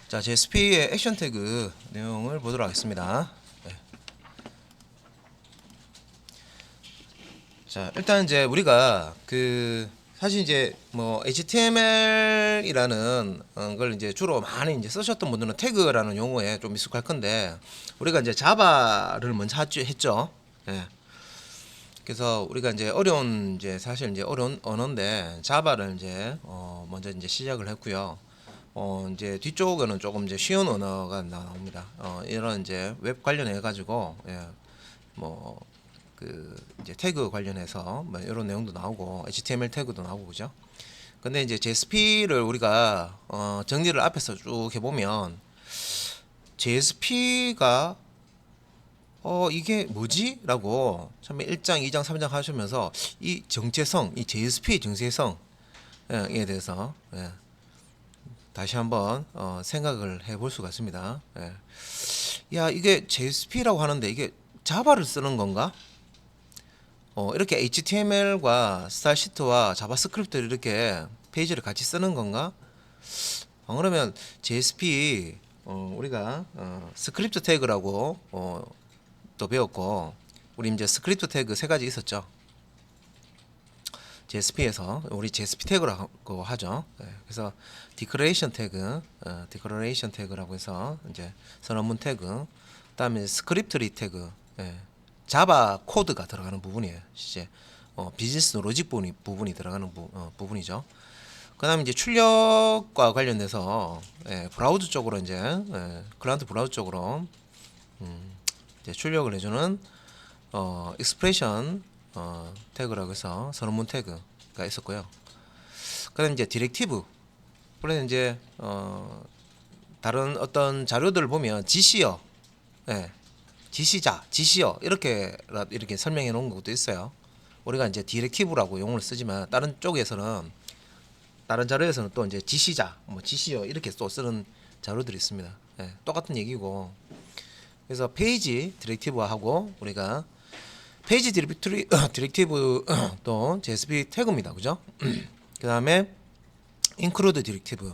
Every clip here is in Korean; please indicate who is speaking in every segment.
Speaker 1: 자, JSP의 액션 태그 내용을 보도록 하겠습니다. 네. 자, 일단 이제 우리가 사실 이제 뭐 HTML이라는 걸 이제 주로 많이 이제 쓰셨던 분들은 태그라는 용어에 좀 익숙할 건데, 우리가 이제 자바를 먼저 했죠. 예. 그래서 우리가 이제 사실 이제 어려운 언어인데 자바를 이제 먼저 이제 시작을 했고요. 이제 뒤쪽에는 조금 이제 쉬운 언어가 나옵니다. 이런 이제 웹 관련해 가지고, 예, 뭐 이제 태그 관련해서 뭐 이런 내용도 나오고 HTML 태그도 나오고 그죠? 근데 이제 JSP를 우리가 정리를 앞에서 쭉 해보면 JSP가 이게 뭐지? 라고 처음에 1장, 2장, 3장 하시면서 이 정체성, 이 JSP의 정체성에 대해서, 예, 다시 한번 생각을 해볼 수가 있습니다. 예. 야, 이게 JSP라고 하는데 이게 자바를 쓰는 건가? 이렇게 HTML과 스타일시트와 자바스크립트를 이렇게 페이지를 같이 쓰는 건가? 그러면 JSP, 우리가 스크립트 태그라고 또 배웠고, 우리 이제 스크립트 태그 세 가지 있었죠. JSP에서 우리 JSP 태그라고 하죠. 네, 그래서 디클레이션 태그라고 해서 이제 선언문 태그, 그다음에 스크립트리 태그, 예, 자바 코드가 들어가는 부분이에요. 이제 비즈니스 로직 부분이 들어가는 부분이죠. 그다음에 이제 출력과 관련돼서, 예, 브라우저 쪽으로 이제, 클라이언트 브라우저 쪽으로 이제 출력을 해주는 익스프레션 태그라고 해서 선언문 태그가 있었고요. 그다음 이제 디렉티브. 그래서 이제 다른 어떤 자료들을 보면 지시어, 예, 지시어 이렇게 설명해 놓은 것도 있어요. 우리가 이제 디렉티브라고 용어를 쓰지만 다른 쪽에서는, 다른 자료에서는 또 이제 지시어 이렇게 또 쓰는 자료들이 있습니다. 예, 똑같은 얘기고. 그래서 페이지 디렉티브하고 우리가 페이지 디렉티브 또 JSP 태그입니다. 그죠? 그 다음에 include 디렉티브,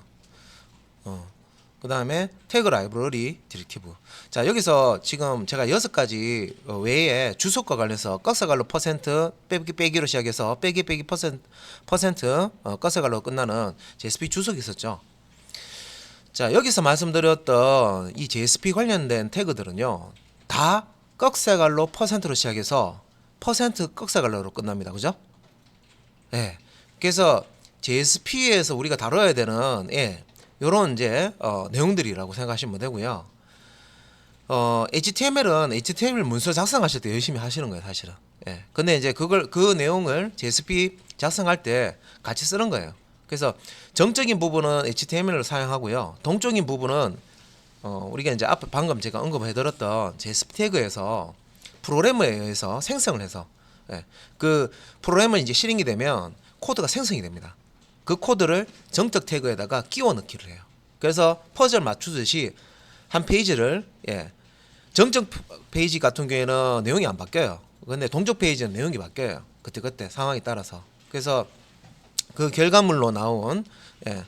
Speaker 1: 그 다음에 태그 라이브러리 디렉티브. 자, 여기서 지금 제가 6가지 외에 주석과 관련해서 꺽쇠갈로 퍼센트 빼기로 시작해서 빼기 퍼센트 꺽쇠갈로 끝나는 JSP 주석이 있었죠. 자, 여기서 말씀드렸던 이 JSP 관련된 태그들은요, 다 꺽쇠갈로 퍼센트로 시작해서 퍼센트 꺽쇠갈로로 끝납니다. 그죠? 예. 그래서 JSP에서 우리가 다뤄야 되는, 예, 요런 이제 내용들이라고 생각하시면 되고요. HTML은 HTML 문서 작성하실 때 열심히 하시는 거예요, 사실은. 예. 근데 이제 그 내용을 JSP 작성할 때 같이 쓰는 거예요. 그래서 정적인 부분은 HTML을 사용하고요. 동적인 부분은 우리가 이제 앞에 방금 제가 언급해드렸던 JSP 태그에서 프로그램에 의해서 생성을 해서, 예, 그 프로그램을 이제 실행이 되면 코드가 생성이 됩니다. 그 코드를 정적 태그에다가 끼워 넣기를 해요. 그래서 퍼즐 맞추듯이 한 페이지를, 예, 정적 페이지 같은 경우에는 내용이 안 바뀌어요. 근데 동적 페이지는 내용이 바뀌어요. 그때 상황에 따라서. 그래서 그 결과물로 나온, 예,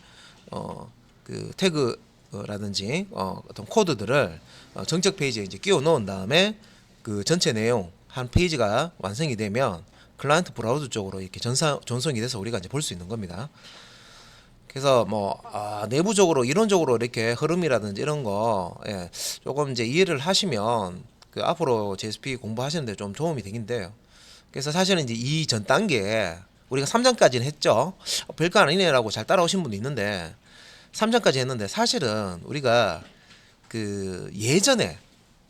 Speaker 1: 그 태그라든지 어떤 코드들을 정적 페이지에 이제 끼워 넣은 다음에 그 전체 내용 한 페이지가 완성이 되면 클라이언트 브라우저 쪽으로 이렇게 전송이 돼서 우리가 이제 볼 수 있는 겁니다. 그래서 뭐 내부적으로 이론적으로 이렇게 흐름이라든지 이런 거, 예, 조금 이제 이해를 하시면 그 앞으로 JSP 공부하시는데 좀 도움이 되긴 돼요. 그래서 사실은 이제 이 전 단계에 우리가 3장까지는 했죠. 별거 아니네라고 잘 따라오신 분도 있는데 3장까지 했는데, 사실은 우리가 그 예전에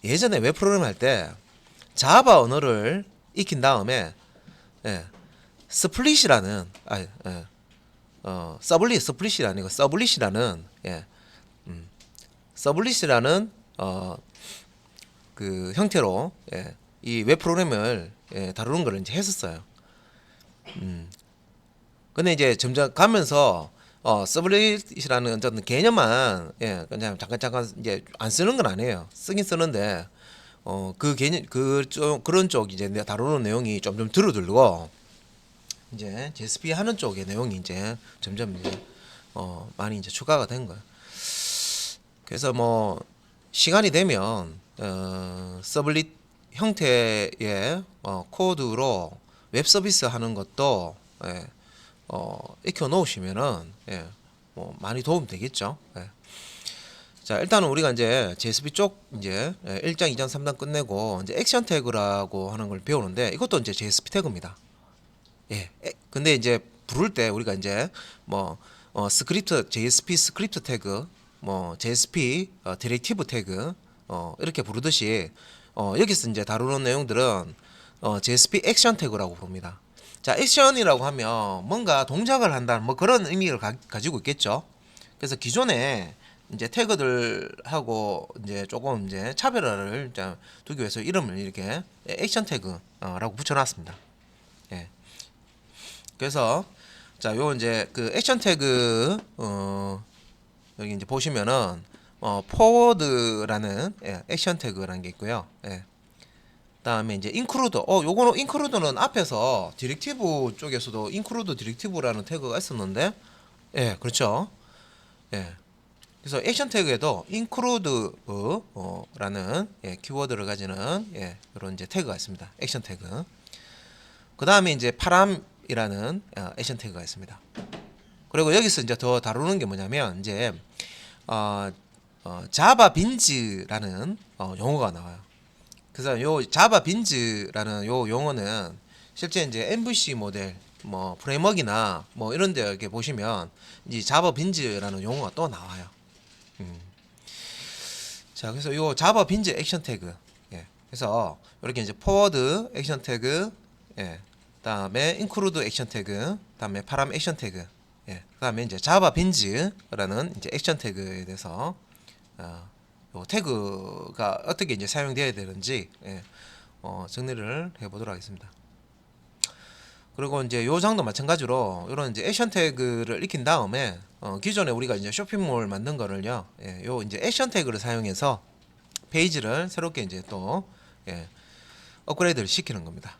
Speaker 1: 웹 프로그램 할 때 자바 언어를 익힌 다음에, 예, 스플릿이라는 서블릿이 아니고 서블릿이라는, 예, 서블릿이라는 그 형태로, 예, 이 웹 프로그램을, 예, 다루는 걸 이제 했었어요. 근데 이제 점점 가면서 서블릿이라는 어떤 개념만, 예, 그냥 잠깐 이제 안 쓰는 건 아니에요. 쓰긴 쓰는데 그 개념 그런 쪽 이제 내가 다루는 내용이 점점 줄어들고, 이제 JSP 하는 쪽의 내용이 이제 점점 이제 많이 이제 추가가 된 거예요. 그래서 뭐 시간이 되면 서블릿 형태의 코드로 웹 서비스 하는 것도 예, 익혀 놓으시면은 예, 뭐 많이 도움 되겠죠. 예. 자, 일단은 우리가 이제 JSP 쪽 이제 1장, 2장, 3장 끝내고 이제 액션 태그라고 하는 걸 배우는데 이것도 이제 JSP 태그입니다. 예. 근데 이제 부를 때 우리가 이제 뭐 스크립트 JSP 스크립트 태그, 뭐 JSP 디렉티브 태그 이렇게 부르듯이 여기서 이제 다루는 내용들은 JSP 액션 태그라고 부릅니다. 자, 액션이라고 하면 뭔가 동작을 한다는 뭐 그런 의미를 가지고 있겠죠. 그래서 기존에 이제 태그들하고 이제 조금 이제 차별화를 두기 위해서 이름을 이렇게 액션 태그라고 붙여놨습니다. 예. 그래서 자, 요 이제 그 액션 태그 여기 이제 보시면은 포워드라는 액션 태그라는 게 있고요. 예. 그다음에 이제 인크루드. 요거는 인크루드는 앞에서 디렉티브 쪽에서도 인크루드 디렉티브라는 태그가 있었는데, 예, 그렇죠. 예. 그래서 액션 태그에도 include 라는 키워드를 가지는 이런 이제 태그가 있습니다. 액션 태그. 그 다음에 이제 파람이라는 액션 태그가 있습니다. 그리고 여기서 이제 더 다루는 게 뭐냐면 이제 자바 빈즈라는 용어가 나와요. 그래서 요 자바 빈즈라는 요 용어는 실제 이제 MVC 모델 뭐 프레임워크나 뭐 이런 데 이렇게 보시면 이 자바 빈즈라는 용어가 또 나와요. 자, 그래서 요 자바 빈즈 액션 태그. 예. 그래서 이렇게 이제 포워드 액션 태그, 예. 그다음에 인크루드 액션 태그, 그다음에 파람 액션 태그. 예. 그다음에 이제 자바 빈즈라는 이제 액션 태그에 대해서 요 태그가 어떻게 이제 사용되어야 되는지 정리를 해 보도록 하겠습니다. 그리고 이제 요 장도 마찬가지로 이런 이제 액션 태그를 익힌 다음에 기존에 우리가 이제 쇼핑몰 만든 거를요, 요 이제 액션 태그를 사용해서 페이지를 새롭게 이제 또 업그레이드를 시키는 겁니다.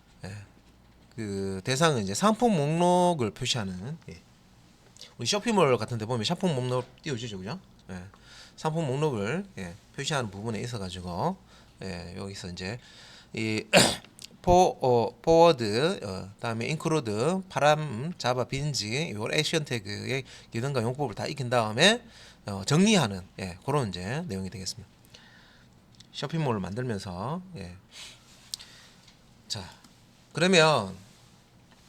Speaker 1: 그 대상은 이제 상품 목록을 표시하는 우리 쇼핑몰 같은데 보면 상품 목록 띄워주죠, 그죠? 상품 목록을 표시하는 부분에 있어가지고 여기서 이제 이 포워드, 다음에 인크루드, 파람, 자바, 빈지, 요 액션 태그의 기능과 용법을 다 익힌 다음에 정리하는 그런 이제 내용이 되겠습니다. 쇼핑몰을 만들면서 자, 그러면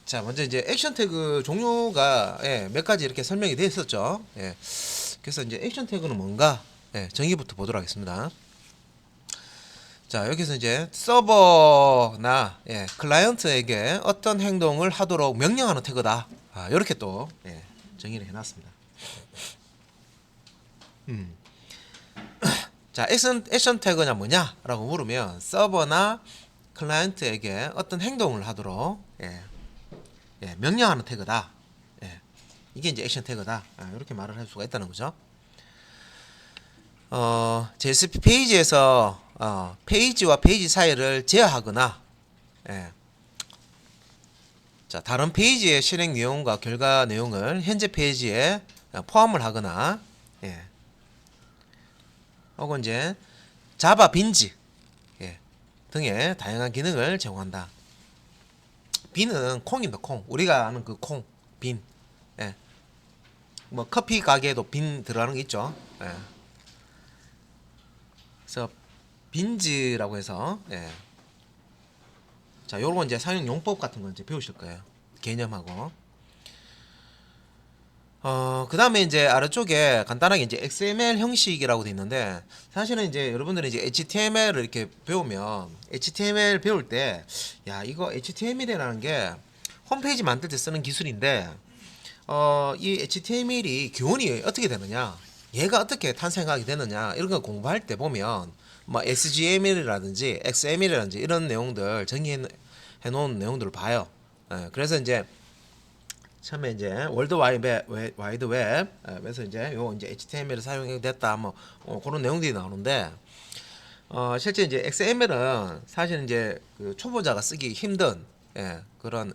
Speaker 1: 자, 먼저 이제 액션 태그 종류가 몇 가지 이렇게 설명이 되어 있었죠. 그래서 이제 액션 태그는 뭔가 정의부터 보도록 하겠습니다. 자, 여기서 이제 서버나 클라이언트에게 어떤 행동을 하도록 명령하는 태그다. 이렇게 또 정의를 해놨습니다. 자, 액션 태그냐 뭐냐라고 물으면 서버나 클라이언트에게 어떤 행동을 하도록 명령하는 태그다. 이게 이제 액션 태그다. 이렇게 말을 할 수가 있다는 거죠. JSP 페이지에서 페이지와 페이지 사이를 제어하거나 자, 다른 페이지의 실행 내용과 결과 내용을 현재 페이지에 포함을 하거나 혹은 이제 자바 빈즈 등의 다양한 기능을 제공한다. 빈은 콩입니다. 콩. 우리가 아는 그 콩, 빈. 뭐 커피 가게에도 빈 들어가는 게 있죠. 그래서 빈즈라고 해서 자, 요런 이제 사용 용법 같은 거 이제 배우실 거예요. 개념하고. 그 다음에 이제 아래쪽에 간단하게 이제 XML 형식이라고 돼 있는데, 사실은 이제 여러분들이 이제 HTML을 이렇게 배우면, HTML 배울 때, 야, 이거 HTML이라는 게 홈페이지 만들 때 쓰는 기술인데, 이 HTML이 기원이 어떻게 되느냐, 얘가 어떻게 탄생하게 되느냐, 이런 거 공부할 때 보면, 뭐 SGML이라든지 XML이라든지 이런 내용들 정의해 놓은 내용들을 봐요. 그래서 이제 처음에 이제 월드 와이드 웹에서 이제 요 이제 HTML을 사용이 됐다 뭐 그런 내용들이 나오는데 실제 이제 XML은 사실 이제 그 초보자가 쓰기 힘든 그런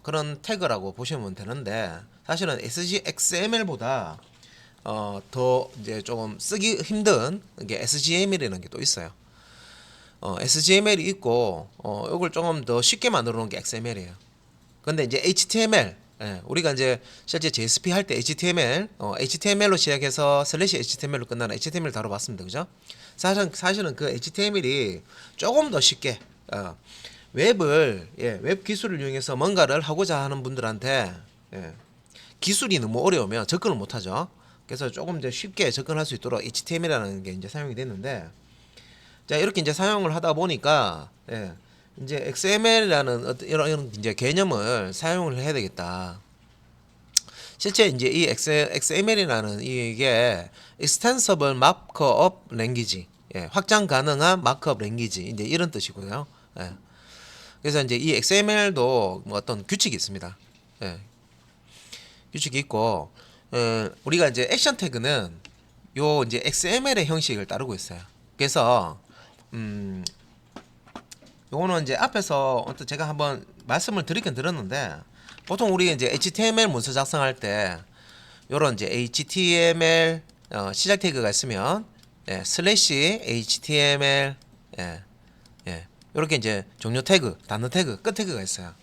Speaker 1: 그런 태그라고 보시면 되는데, 사실은 XML보다 더 이제 조금 쓰기 힘든 게 SGML이라는 게 또 있어요. SGML이 있고 이걸 조금 더 쉽게 만들어 놓은 게 XML이에요. 근데 이제 HTML, 우리가 이제 실제 JSP 할 때 HTML, HTML로 시작해서 슬래시 HTML로 끝나는 HTML 다뤄봤습니다, 그죠? 사실은 그 HTML이 조금 더 쉽게 웹 기술을 이용해서 뭔가를 하고자 하는 분들한테 기술이 너무 어려우면 접근을 못하죠. 그래서 조금 더 쉽게 접근할 수 있도록 HTML이라는 게 이제 사용이 됐는데, 자 이렇게 이제 사용을 하다 보니까 이제 XML이라는 어떤 이런 이제 개념을 사용을 해야 되겠다. 실제 이제 이 XML이라는 이게 Extensible Markup Language, 확장 가능한 마크업 랭귀지 이제 이런 뜻이고요. 그래서 이제 이 XML도 뭐 어떤 규칙이 있습니다. 규칙이 있고, 우리가 이제 액션 태그는 요 이제 XML의 형식을 따르고 있어요. 그래서 요거는 이제 앞에서 어떤 제가 한번 말씀을 드리긴 들었는데, 보통 우리 이제 HTML 문서 작성할 때 요런 이제 HTML 시작 태그가 있으면 슬래시 HTML 요렇게 이제 종료 태그, 닫는 태그, 끝 태그가 있어요.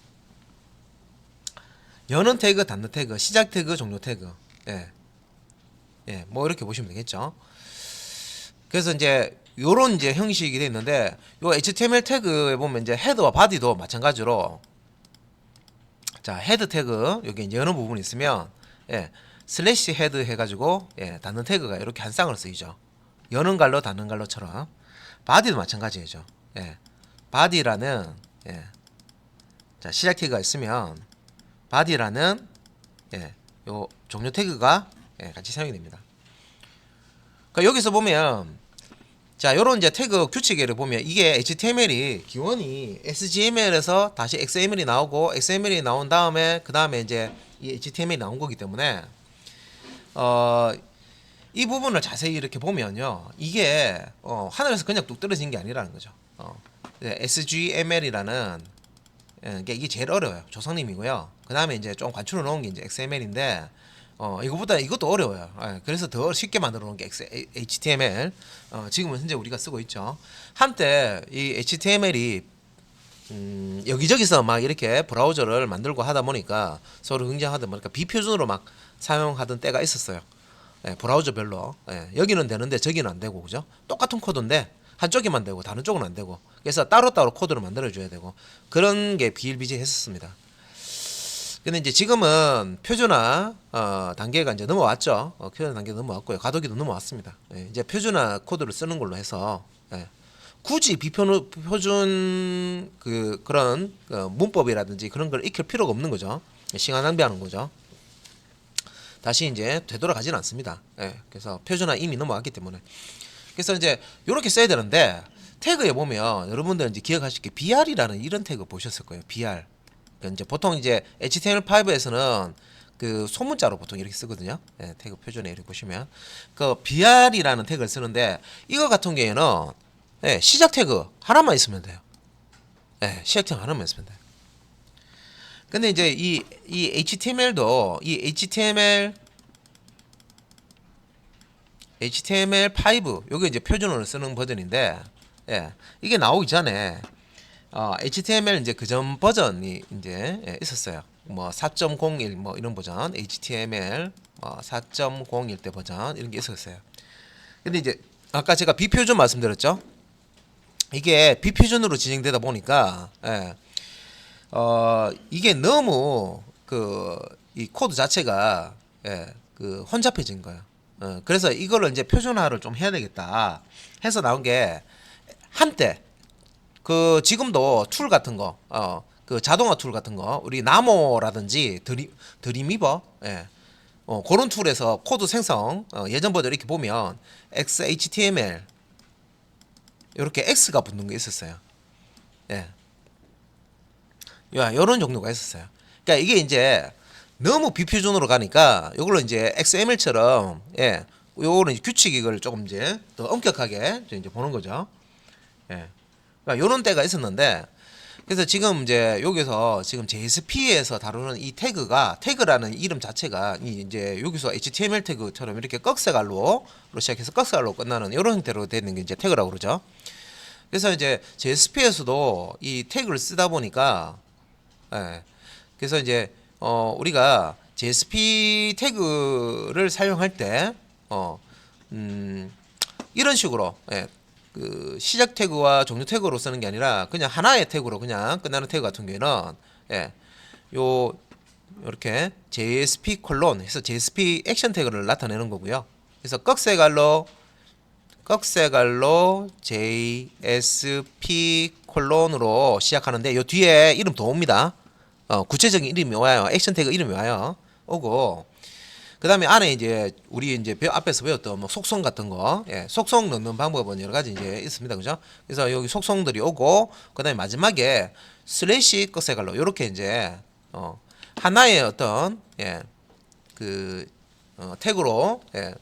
Speaker 1: 여는 태그, 닫는 태그, 시작 태그, 종료 태그. 뭐 이렇게 보시면 되겠죠. 그래서 이제 요런 이제 형식이 돼 있는데, 요 HTML 태그에 보면 이제 헤드와 바디도 마찬가지로, 자 헤드 태그 여기 이제 여는 부분이 있으면 슬래시 헤드 해가지고 닫는 태그가 이렇게 한 쌍으로 쓰이죠. 여는 갈로 닫는 갈로처럼. 바디도 마찬가지죠. 바디라는 자 시작 태그가 있으면 바디라는 요 종료 태그가 같이 사용이 됩니다. 그러니까 여기서 보면 자 요런 이제 태그 규칙을 보면 이게 HTML이 기원이 SGML에서 다시 XML이 나오고 XML이 나온 다음에 그 다음에 이제 이 HTML이 나온 거기 때문에 이 부분을 자세히 이렇게 보면요, 이게 하늘에서 그냥 뚝 떨어진 게 아니라는 거죠. SGML이라는 이게 제일 어려워요. 조상님이고요. 그 다음에 이제 좀 관추려 놓은 게 이제 XML인데, 이거보다 이것도 어려워요. 그래서 더 쉽게 만들어 놓은 게 HTML. 지금은 현재 우리가 쓰고 있죠. 한때 이 HTML이 여기저기서 막 이렇게 브라우저를 만들고 하다 보니까 서로 경쟁하다 보니까 비표준으로 막 사용하던 때가 있었어요. 브라우저별로. 여기는 되는데 저기는 안 되고, 그죠? 똑같은 코드인데 한쪽에만 되고 다른 쪽은 안 되고, 그래서 따로따로 코드를 만들어 줘야 되고, 그런 게 비일비재했었습니다. 근데 이제 지금은 표준화 단계가 이제 넘어왔죠. 표준화 단계 넘어왔고요. 가도기도 넘어왔습니다. 이제 표준화 코드를 쓰는 걸로 해서 굳이 비표준 그런 문법이라든지 그런 걸 익힐 필요가 없는 거죠. 시간 낭비하는 거죠. 다시 이제 되돌아가지는 않습니다. 그래서 표준화 이미 넘어왔기 때문에. 그래서 이제 이렇게 써야 되는데, 태그에 보면 여러분들 이제 기억하실 게 BR이라는 이런 태그 보셨을 거예요. BR. 그러니까 이제 보통 이제 HTML5에서는 그 소문자로 보통 이렇게 쓰거든요. 태그 표준에 이렇게 보시면 그 BR이라는 태그를 쓰는데, 이거 같은 경우에는 시작 태그 하나만 있으면 돼요. 시작 태그 하나만 있으면 돼요. 근데 이제 이 HTML도 이 HTML5 요게 이제 표준어를 쓰는 버전인데, 이게 나오기 전에 HTML 이제 그전 버전이 이제 있었어요. 뭐 4.01 뭐 이런 버전, HTML 4.01 때 버전 이런 게 있었어요. 근데 이제 아까 제가 비표준 말씀드렸죠. 이게 비표준으로 진행되다 보니까 이게 너무 이 코드 자체가 그 혼잡해진 거예요. 그래서 이거를 이제 표준화를 좀 해야 되겠다 해서 나온 게, 한때 그 지금도 툴 같은 거, 그 자동화 툴 같은 거, 우리 나모라든지 드림위버, 그런 툴에서 코드 생성, 예전 버전 이렇게 보면 XHTML 이렇게 X가 붙는 게 있었어요. 요런 정도가 있었어요. 그러니까 이게 이제 너무 비표준으로 가니까 이걸로 이제 XML처럼 요거는 규칙을 조금 이제 더 엄격하게 이제 보는 거죠. 그러니까 요런 때가 있었는데, 그래서 지금 이제 여기서 지금 JSP에서 다루는 이 태그라는 이름 자체가 이제 여기서 HTML 태그처럼 이렇게 꺽쇠갈로로 시작해서 꺽쇠갈로 끝나는 이런 형태로 되는 게 이제 태그라고 그러죠. 그래서 이제 JSP에서도 이 태그를 쓰다 보니까, 예. 그래서 이제 우리가 JSP 태그를 사용할 때 이런 식으로, 예. 그 시작 태그와 종료 태그로 쓰는 게 아니라 그냥 하나의 태그로 그냥 끝나는 태그 같은 경우에는, 예, 요 이렇게 JSP 콜론 해서 JSP 액션 태그를 나타내는 거고요. 그래서 꺽쇠갈로 JSP 콜론으로 시작하는데 요 뒤에 이름 더 옵니다. 구체적인 이름이 와요. 액션 태그 이름이 와요. 오고, 그 다음에 안에 이제 우리 이제 앞에서 배웠던 뭐 속성 같은 거, 예, 속성 넣는 방법은 여러 가지 이제 있습니다. 그죠? 그래서 여기 속성들이 오고, 그 다음에 마지막에 슬래시 꺽쇠갈로 요렇게 이제 하나의 어떤, 예, 그 태그로, 예,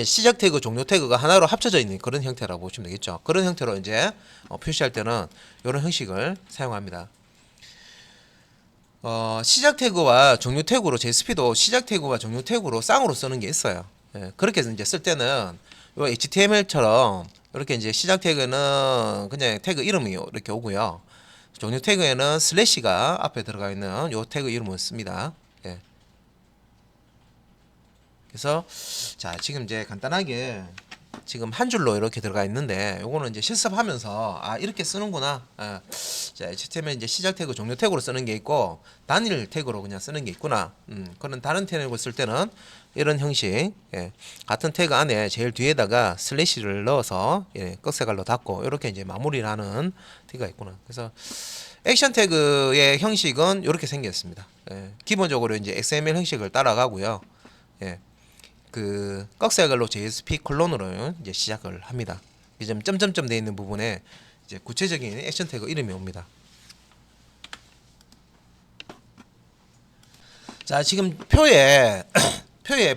Speaker 1: 시작 태그, 종료 태그가 하나로 합쳐져 있는 그런 형태라고 보시면 되겠죠. 그런 형태로 이제 표시할 때는 이런 형식을 사용합니다. 시작 태그와 종료 태그로 JSP도 시작 태그와 종료 태그로 쌍으로 쓰는 게 있어요. 예, 그렇게 해서 이제 쓸 때는 요 HTML처럼 이렇게 이제 시작 태그는 그냥 태그 이름이 이렇게 오고요. 종료 태그에는 슬래시가 앞에 들어가 있는 요 태그 이름을 씁니다. 예. 그래서 자, 지금 이제 간단하게 지금 한 줄로 이렇게 들어가 있는데 요거는 이제 실습하면서 아, 이렇게 쓰는구나. 자, HTML 이제 시작 태그, 종료 태그로 쓰는 게 있고 단일 태그로 그냥 쓰는 게 있구나. 그런 다른 태그를 쓸 때는 이런 형식, 예, 같은 태그 안에 제일 뒤에다가 슬래시를 넣어서, 예, 꺽쇠갈로 닫고 이렇게 이제 마무리를 하는 태그가 있구나. 그래서 액션 태그의 형식은 이렇게 생겼습니다. 예, 기본적으로 이제 XML 형식을 따라가고요. 예. 그 꺽쇠갈로 JSP 콜론으로 이제 시작을 합니다. 이제 점점점 되어 있는 부분에 이제 구체적인 액션 태그 이름이 옵니다. 자, 지금 표에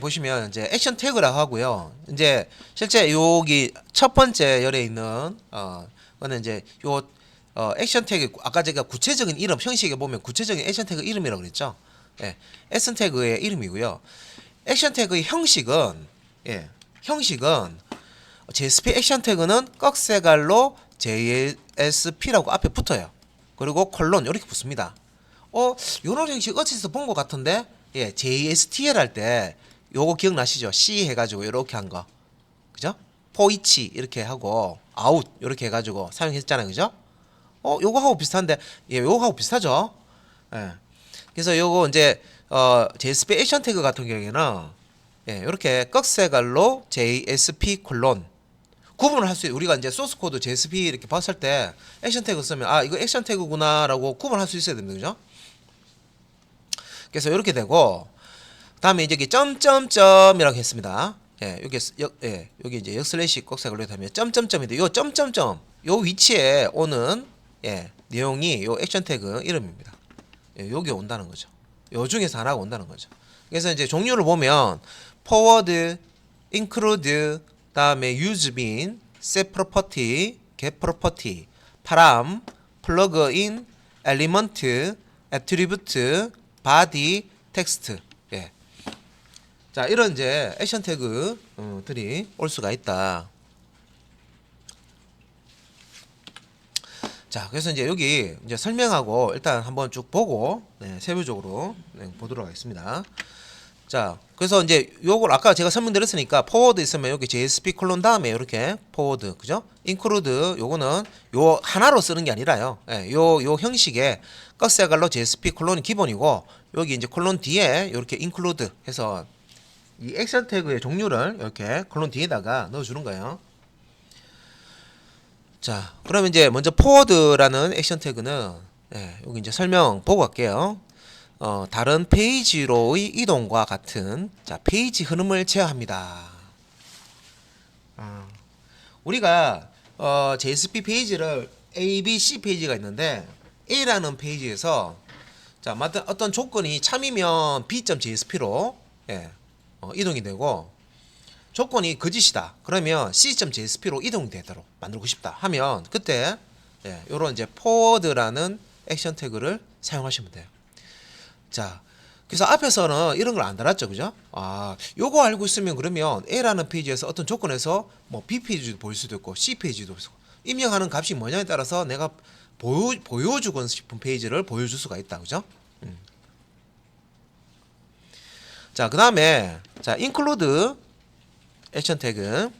Speaker 1: 보시면 이제 액션 태그라고 하고요. 이제 실제 여기 첫 번째 열에 있는 거는 이제 요 액션 태그, 아까 제가 구체적인 이름 형식에 보면 구체적인 액션 태그 이름이라고 그랬죠. 예, 액션 태그의 이름이고요. 액션 태그의 형식은, 예, 형식은 JSP 액션 태그는 꺽쇠갈로 JSP라고 앞에 붙어요. 그리고 콜론 이렇게 붙습니다. 요런 형식 어디서 본 것 같은데, 예, JSTL 할 때 요거 기억나시죠? C 해가지고 이렇게 한 거, 그죠? 포이치 이렇게 하고 아웃 이렇게 해가지고 사용했잖아요, 그죠? 요거하고 비슷한데, 예, 요거하고 비슷하죠? 예. 그래서 요거 이제 JSP 액션 태그 같은 경우에는, 예, 이렇게 꺽쇠갈로 JSP 콜론 구분을 할 수 있어요. 우리가 이제 소스 코드 JSP 이렇게 봤을 때 액션 태그 쓰면 아, 이거 액션 태그구나라고 구분할 수 있어야 됩니다. 그죠? 그래서 이렇게 되고, 다음에 이제 점점점이라고 했습니다. 예, 여기 이제 역슬래시 꺽쇠갈로 되면 점점점인데 요 점점점 요 위치에 오는, 예, 내용이 요 액션 태그 이름입니다. 예, 여기 온다는 거죠. 요 중에서 하나가 온다는 거죠. 그래서 이제 종류를 보면 forward, include, 다음에 use bin, set property, get property, param, plugin, element, attribute, body, text. 예. 자, 이런 이제 액션 태그들이 올 수가 있다. 자, 그래서 이제 여기 이제 설명하고 일단 한번 쭉 보고, 네, 세부적으로, 네, 보도록 하겠습니다. 자, 그래서 이제 요걸 아까 제가 설명드렸으니까 포워드 있으면 여기 JSP 콜론 다음에 이렇게 포워드, 그죠? 인클루드 요거는 요 하나로 쓰는 게 아니라요. 예, 요 형식의 꺽쇠갈로 JSP 콜론이 기본이고 여기 이제 콜론 뒤에 이렇게 인클루드 해서 이 액션 태그의 종류를 이렇게 콜론 뒤에다가 넣어주는 거예요. 자, 그러면 이제 먼저 포워드라는 액션 태그는, 예, 여기 이제 설명 보고 갈게요. 다른 페이지로의 이동과 같은, 자, 페이지 흐름을 제어합니다. 우리가 JSP 페이지를 A, B, C 페이지가 있는데 A라는 페이지에서 자, 어떤 조건이 참이면 B.JSP로, 예, 이동이 되고 조건이 거짓이다. 그러면 C.JSP로 이동되도록 만들고 싶다 하면 그때, 예, 요런 이제 forward라는 액션 태그를 사용하시면 돼요. 자, 그래서 앞에서는 이런 걸 안 달았죠, 그죠? 아, 요거 알고 있으면 그러면 A라는 페이지에서 어떤 조건에서 뭐 B 페이지도 보일 수도 있고 C 페이지도 보일 수도 있고 입력하는 값이 뭐냐에 따라서 내가 보여주고 싶은 페이지를 보여줄 수가 있다, 그죠? 자, 그 다음에 자, include 액션 태그.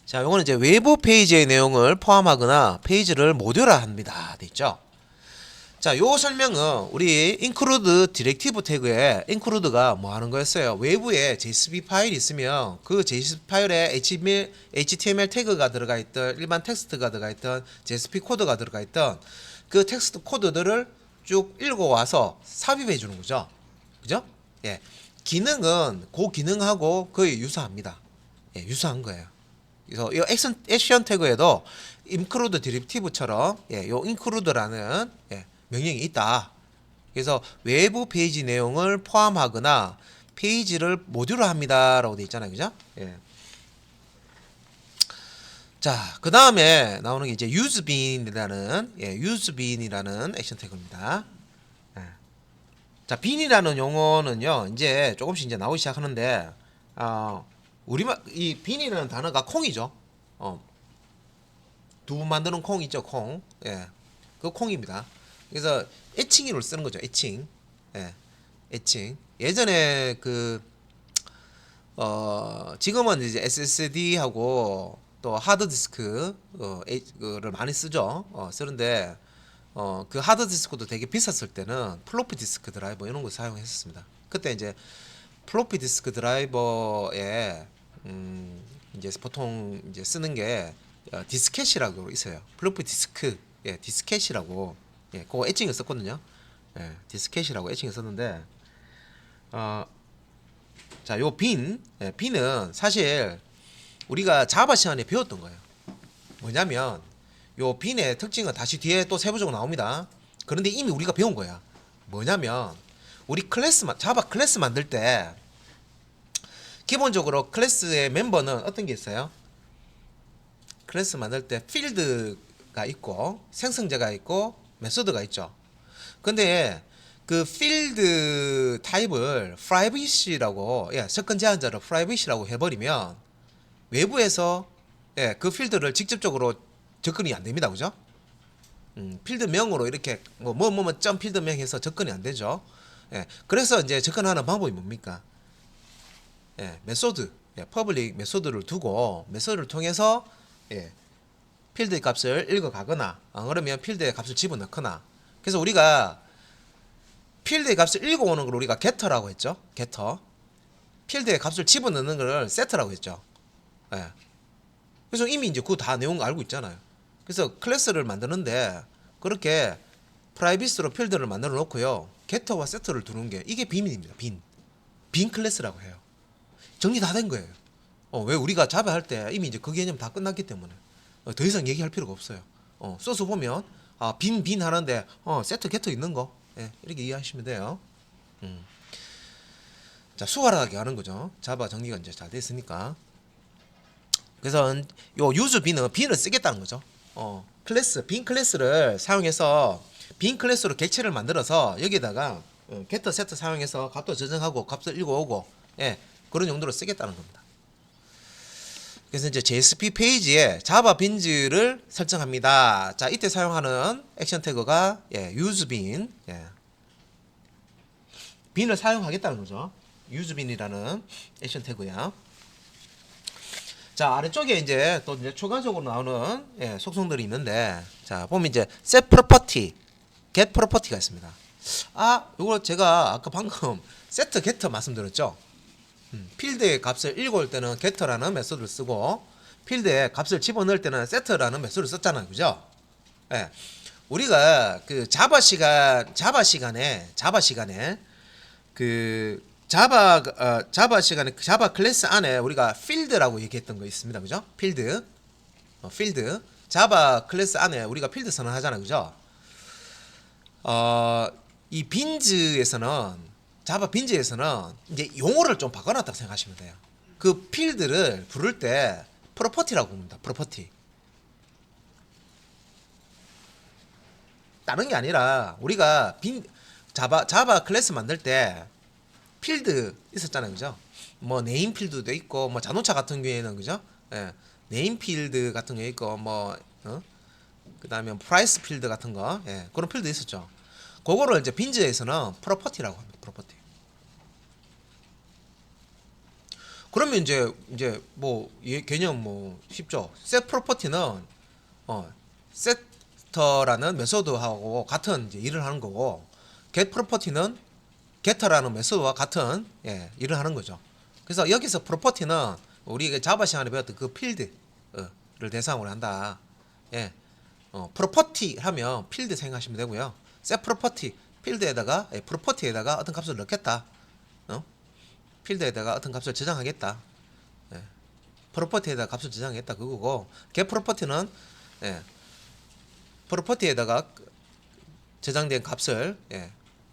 Speaker 1: 자, 요거는 이제 외부 페이지의 내용을 포함하거나 페이지를 모듈화합니다. 돼 있죠? 자, 요 설명은 우리 include 디렉티브 태그에 include가 뭐 하는 거였어요? 외부에 JSP 파일이 있으면 그 JSP 파일에 HTML 태그가 들어가 있던 일반 텍스트가 들어가 있던 JSP 코드가 들어가 있던 그 텍스트 코드들을 쭉 읽어와서 삽입해 주는 거죠. 그죠? 예. 기능은 그 기능하고 거의 유사합니다. 예, 유사한 거예요. 그래서 이 액션 태그에도 include 디렉티브처럼 예, 요 include라는 예, 명령이 있다. 그래서 외부 페이지 내용을 포함하거나 페이지를 모듈화합니다라고 되어 있잖아요, 그죠? 예. 자, 그 다음에 나오는 게 이제 useBean이라는 useBean이라는 액션 태그입니다. 예. 자, bean이라는 용어는요, 이제 조금씩 이제 나오기 시작하는데, 우리말 이 bean이라는 단어가 콩이죠. 두부 만드는 콩 있죠, 콩. 예, 그 콩입니다. 그래서 애칭으로 쓰는 거죠, 애칭. 예, 애칭. 예전에 지금은 이제 SSD하고 또 하드디스크를 많이 쓰죠. 쓰는데 그 하드디스크도 되게 비쌌을 때는 플로피 디스크 드라이버 이런 거 사용했었습니다. 그때 이제 플로피 디스크 드라이버에 이제 보통 이제 쓰는 게 디스켓이라고 있어요. 플로피 디스크, 예, 디스켓이라고, 예, 그거 애칭을 썼거든요. 예, 디스켓이라고 애칭을 썼는데, 자, 요 빈은 사실 우리가 자바 시간에 배웠던 거예요. 뭐냐면 요 빈의 특징은 다시 뒤에 또 세부적으로 나옵니다. 그런데 이미 우리가 배운 거야. 뭐냐면 우리 자바 클래스 만들 때 기본적으로 클래스의 멤버는 어떤 게 있어요? 클래스 만들 때 필드가 있고 생성자가 있고 메소드가 있죠. 근데 그 필드 타입을 privacy라고, 예, 접근 제한자를 privacy라고 해버리면 외부에서, 예, 그 필드를 직접적으로 접근이 안 됩니다, 그죠? 필드명으로 이렇게 점 필드명 해서 접근이 안 되죠. 예, 그래서 이제 접근하는 방법이 뭡니까? 예, 메소드, 예, 퍼블릭 메소드를 두고 메소드를 통해서, 예, 필드의 값을 읽어가거나 그러면 필드의 값을 집어넣거나. 그래서 우리가 필드의 값을 읽어오는 걸 우리가 get라고 했죠. getter. 필드의 값을 집어넣는 걸 set라고 했죠. 예. 그래서 이미 이제 그 다 내용 알고 있잖아요. 그래서 클래스를 만드는데 그렇게 프라이빗으로 필드를 만들어 놓고요, getter와 set를 두는 게 이게 비밀입니다. 빈 클래스라고 해요. 정리 다 된 거예요. 왜 우리가 자바 할 때 이미 이제 그 개념 다 끝났기 때문에 더 이상 얘기할 필요가 없어요. 써서 보면 빈 하는데 세트 게터 있는 거, 예, 이렇게 이해하시면 돼요. 자, 수월하게 하는 거죠. 자바 정리가 이제 잘 됐으니까. 그래서 요 유즈 빈을 쓰겠다는 거죠. 빈 클래스를 사용해서 빈 클래스로 객체를 만들어서 여기다가 게터 세트 사용해서 값도 저장하고 값을 읽어오고, 예, 그런 용도로 쓰겠다는 겁니다. 그래서 이제 JSP 페이지에 자바 빈즈를 설정합니다. 자, 이때 사용하는 액션 태그가, 예, useBean, 예, 빈을 사용하겠다는 거죠. useBean이라는 액션 태그야. 자, 아래쪽에 이제 또 이제 추가적으로 나오는, 예, 속성들이 있는데, 자, 보면 이제 set property, get property가 있습니다. 요거 제가 아까 방금 set getter 말씀드렸죠. 필드의 값을 읽어올 때는 get라는 메소드를 쓰고 필드에 값을 집어넣을 때는 set라는 메소드를 썼잖아요, 그죠? 예, 우리가 그 자바 시간에 그 자바 시간에 자바 클래스 안에 우리가 필드라고 얘기했던 거 있습니다, 그죠? 필드, 자바 클래스 안에 우리가 필드 선언하잖아요, 그죠? 이 자바 빈즈에서는 이제 용어를 좀 바꿔놨다고 생각하시면 돼요. 그 필드를 부를 때 프로퍼티라고 부릅니다. 프로퍼티. 다른 게 아니라 우리가 자바 클래스 만들 때 필드 있었잖아요, 그죠? 뭐 네임 필드도 있고 뭐 자동차 같은 경우에는 그죠? 예, 네임 필드 같은 게 있고 뭐 그다음에 프라이스 필드 같은 거, 예, 그런 필드 있었죠. 그거를 이제 빈즈에서는 프로퍼티라고 합니다. 프로퍼티. 그러면 이제 뭐 개념 뭐 쉽죠. 셋 프로퍼티는 세터라는 메소드하고 같은 이제 일을 하는 거고, get 프로퍼티는 get라는 메소드와 같은 일을 하는 거죠. 그래서 여기서 프로퍼티는 우리 자바 시간에 배웠던 그 필드를 대상으로 한다. 예. 프로퍼티 하면 필드 생각하시면 되고요. 셋 프로퍼티 필드에다가 프로퍼티에다가 어떤 값을 넣겠다. 필드에다가 어떤 값을 저장하겠다. 예. 프로퍼티에다가 값을 저장하겠다 그거고, get 프로퍼티는 프로퍼티에다가 저장된 값을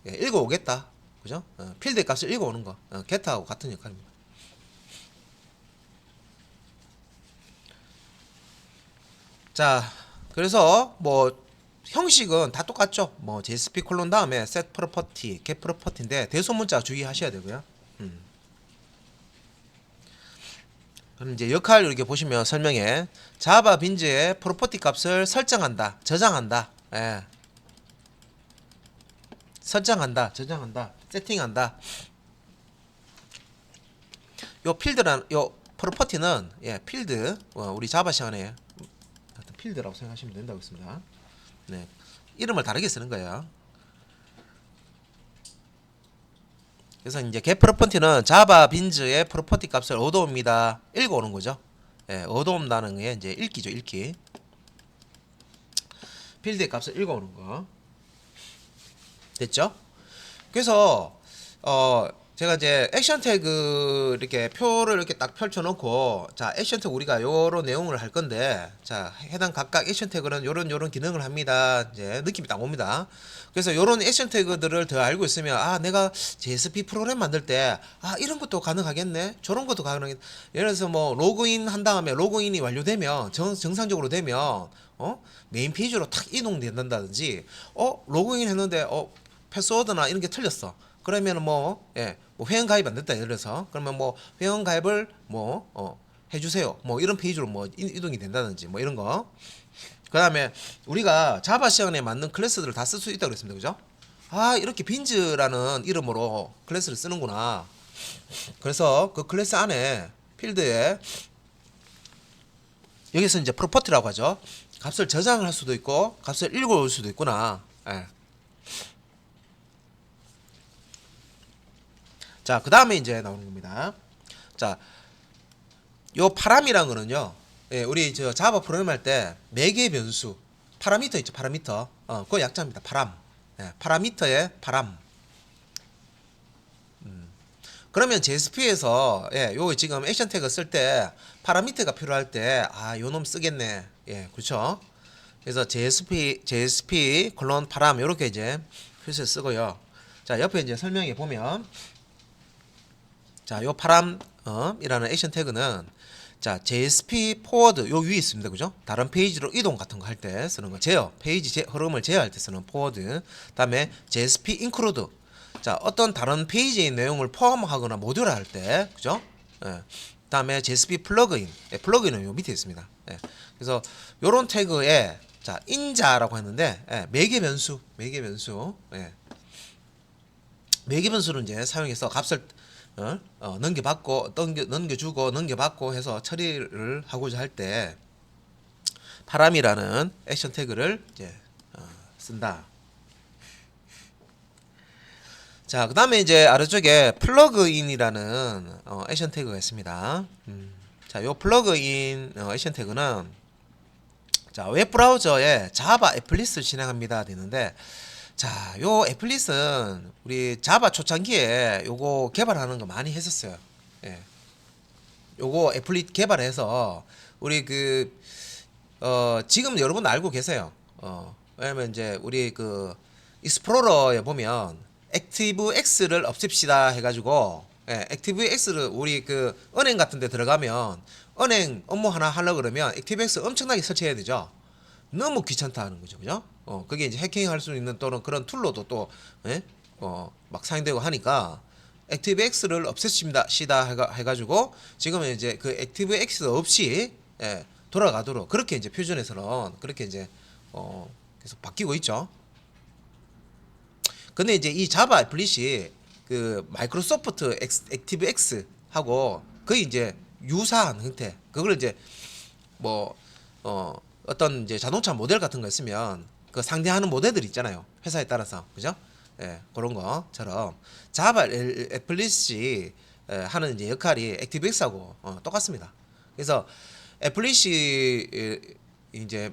Speaker 1: 읽어오겠다. 그죠? 필드의 값을 읽어오는 거. get하고 같은 역할입니다. 자, 그래서 뭐 형식은 다 똑같죠. 뭐 JSP 콜론 다음에 set property, get property인데 대소문자 주의하셔야 되고요. 그럼 이제 역할 이렇게 보시면 설명에 자바 빈즈의 프로퍼티 값을 설정한다, 저장한다, 설정한다, 저장한다, 세팅한다. 요 필드란 요 프로퍼티는 필드, 우리 자바 시간에 필드라고 생각하시면 된다고 했습니다. 네, 이름을 다르게 쓰는 거예요. 그래서 이제 get 프로퍼티는 자바 빈즈의 프로퍼티 값을 얻어옵니다. 읽어오는 거죠. 얻어온다는 게 이제 읽기죠, 읽기. 필드의 값을 읽어오는 거. 됐죠? 그래서 제가 이제 액션 태그 이렇게 표를 이렇게 딱 펼쳐놓고, 자, 액션 태그 우리가 요런 내용을 할 건데, 자, 해당 각각 액션 태그는 요런 기능을 합니다. 이제 느낌이 딱 옵니다. 그래서 요런 액션 태그들을 더 알고 있으면, 아, 내가 JSP 프로그램 만들 때, 아, 이런 것도 가능하겠네? 저런 것도 가능하겠네? 예를 들어서 뭐, 로그인 한 다음에 로그인이 완료되면, 정상적으로 되면, 메인 페이지로 탁 이동된다든지, 로그인 했는데, 패스워드나 이런 게 틀렸어. 그러면 뭐 회원 가입 안 됐다 예를 들어서, 그러면 뭐 회원 가입을 뭐 해주세요, 뭐 이런 페이지로 뭐 이동이 된다든지 뭐 이런 거. 그 다음에 우리가 자바 시간에 맞는 클래스들을 다 쓸 수 있다고 그랬습니다, 그죠? 아, 이렇게 빈즈라는 이름으로 클래스를 쓰는구나. 그래서 그 클래스 안에 필드에 여기서 이제 프로퍼티라고 하죠. 값을 저장을 할 수도 있고 값을 읽어올 수도 있구나. 자, 그 다음에 이제 나오는 겁니다. 자, 요 파람이라는 거는요, 우리 저 자바 프로그램 할 때 매개 변수, 파라미터 있죠, 파라미터. 그거 약자입니다, 파람. 파라미터의 파람. 그러면 JSP에서 요 지금 액션 태그 쓸 때 파라미터가 필요할 때, 아, 요 놈 쓰겠네. 그렇죠? 그래서 JSP 콜론 파람 요렇게 이제 표시를 쓰고요. 자, 옆에 이제 설명해 보면, 자, 요 파람 이라는 액션 태그는, 자, JSP 포워드 요 위에 있습니다, 그죠? 다른 페이지로 이동 같은 거 할 때 쓰는 거, 페이지 흐름을 제어할 때 쓰는 포워드. 그다음에 JSP 인크루드, 자, 어떤 다른 페이지의 내용을 포함하거나 모듈할 때, 그죠? 그다음에 JSP 플러그인, 플러그인은 요 밑에 있습니다. 그래서 요런 태그에, 자, 인자라고 했는데, 매개 변수, 매개 변수를 이제 사용해서 값을 넘겨받고 넘겨주고 넘겨받고 해서 처리를 하고자 할 때 파람이라는 액션 태그를 이제 쓴다. 자, 그 다음에 이제 아래쪽에 플러그인이라는 액션 태그가 있습니다. 자, 요 플러그인 액션 태그는, 자, 웹브라우저에 자바 애플릿을 진행합니다 되는데, 자, 요 애플릿은 우리 자바 초창기에 요거 개발하는 거 많이 했었어요. 요거 애플릿 개발해서 우리 지금 여러분 알고 계세요. 왜냐면 이제 우리 익스플로러에 보면 액티브엑스를 없앱시다 해가지고, 액티브엑스를 우리 은행 같은 데 들어가면 은행 업무 하나 하려고 그러면 액티브엑스 엄청나게 설치해야 되죠. 너무 귀찮다 하는 거죠, 그죠? 그게 이제 해킹할 수 있는 또는 그런 툴로도 또, 예? 막 사용되고 하니까 액티브엑스를 없애십니다, 시다 해가지고 지금은 이제 그 액티브엑스 없이 예, 돌아가도록 그렇게 이제 표준에서는 그렇게 이제 계속 바뀌고 있죠. 근데 이제 이 자바 애플릿이 그 마이크로소프트 액티브엑스 하고 거의 이제 유사한 형태. 그걸 이제 뭐 어떤 이제 자동차 모델 같은 거 있으면 그 상대하는 모델들 있잖아요. 회사에 따라서. 그죠? 예, 그런 거처럼 자바 애플릿이 하는 이제 역할이 액티브엑스하고 똑같습니다. 그래서 애플릿이 이제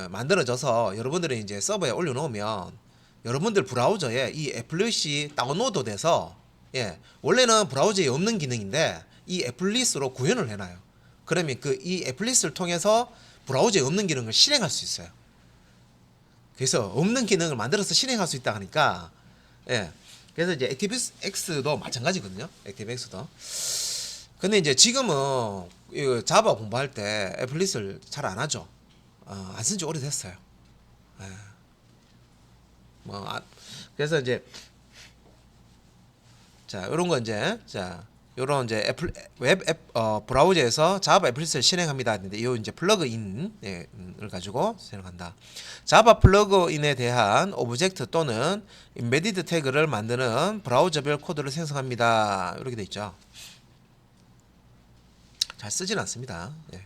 Speaker 1: 만들어져서 여러분들이 이제 서버에 올려놓으면 여러분들 브라우저에 이 애플릿이 다운로드 돼서 예, 원래는 브라우저에 없는 기능인데 이 애플릿으로 구현을 해놔요. 그러면 그 이 애플릿을 통해서 브라우저에 없는 기능을 실행할 수 있어요. 그래서 없는 기능을 만들어서 실행할 수 있다 하니까 예. 그래서 이제 액티브엑스도 마찬가지거든요. 액티브엑스도. 근데 이제 지금은 이 자바 공부할 때 애플릿을 잘 안 하죠. 안 쓴 지 오래됐어요. 예. 그래서 이제 자, 요런 거 이제 요런 이제 애플 웹앱 브라우저에서 자바 애플릿을 실행합니다. 근데 요 이제 플러그인을 가지고 실행한다. 자바 플러그인에 대한 오브젝트 또는 임베디드 태그를 만드는 브라우저별 코드를 생성합니다. 이렇게 돼 있죠. 잘 쓰진 않습니다. 예.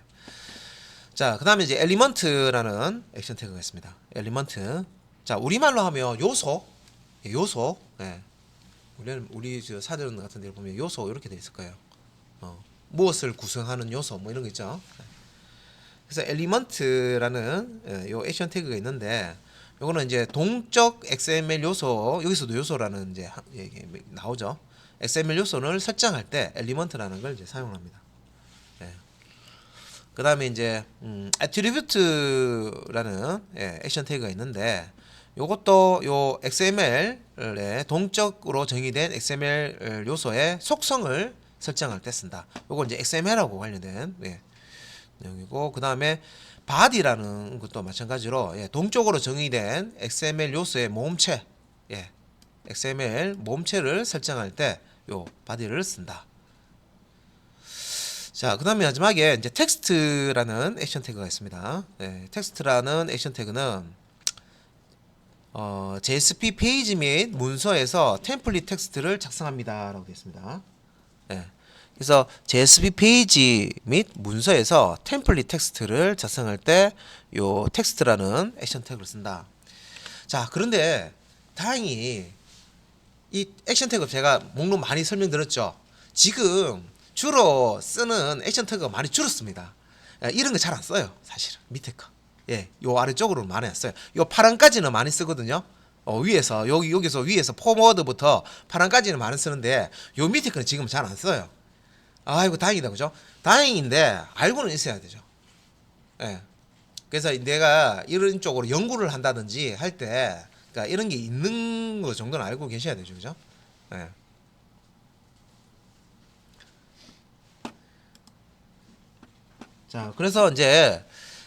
Speaker 1: 자, 그다음에 이제 엘리먼트라는 액션 태그가 있습니다. 엘리먼트. 자, 우리말로 하면 요소. 요소. 예. 우리 저 사전 같은 데 보면 요소 이렇게 돼 있을 거예요. 무엇을 구성하는 요소 뭐 이런 거 있죠. 그래서 엘리먼트라는 요 액션 태그가 있는데 요거는 이제 동적 XML 요소, 여기서도 요소라는 이제 나오죠. XML 요소를 설정할 때 엘리먼트라는 걸 이제 사용합니다. 예. 그다음에 이제 attribute라는 액션 태그가 있는데 요것도 요 XML에 동적으로 정의된 XML 요소의 속성을 설정할 때 쓴다. 요거 이제 XML하고 관련된 내용이고, 그 다음에 body라는 것도 마찬가지로 동적으로 정의된 XML 요소의 모음체, XML 모음체를 설정할 때 요 body를 쓴다. 자, 그 다음에 마지막에 이제 텍스트라는 액션 태그가 있습니다. 텍스트라는 액션 태그는 JSP 페이지 및 문서에서 템플릿 텍스트를 작성합니다 라고 되어 있습니다. 그래서 JSP 페이지 및 문서에서 템플릿 텍스트를 작성할 때 요 텍스트라는 액션 태그를 쓴다. 자, 그런데 다행히 이 액션 태그 제가 목록 많이 설명드렸죠. 지금 주로 쓰는 액션 태그가 많이 줄었습니다. 이런 거 잘 안 써요, 사실은. 밑에 거. 요 아래쪽으로는 많이 안 써요. 요 파란까지는 많이 쓰거든요. 위에서 여기서 위에서 포워드부터 파란까지는 많이 쓰는데 요 밑에 거는 지금 잘 안 써요. 아이고 다행이다, 그죠? 다행인데 알고는 있어야 되죠. 그래서 내가 이런 쪽으로 연구를 한다든지 할 때, 그러니까 이런 게 있는 거 정도는 알고 계셔야 되죠, 그죠? 자, 그래서 이제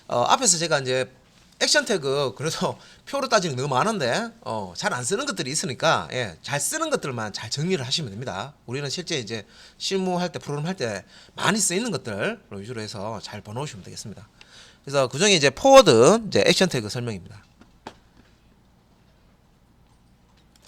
Speaker 1: 앞에서 제가 이제 액션 태그 그래도 표로 따지는 너무 많은데 잘 안 쓰는 것들이 있으니까 잘 쓰는 것들만 잘 정리를 하시면 됩니다. 우리는 실제 이제 실무할 때 프로그램 할 때 많이 쓰이는 것들 위주로 해서 잘 번호시면 되겠습니다. 그래서 그중에 이제 포워드 이제 액션 태그 설명입니다.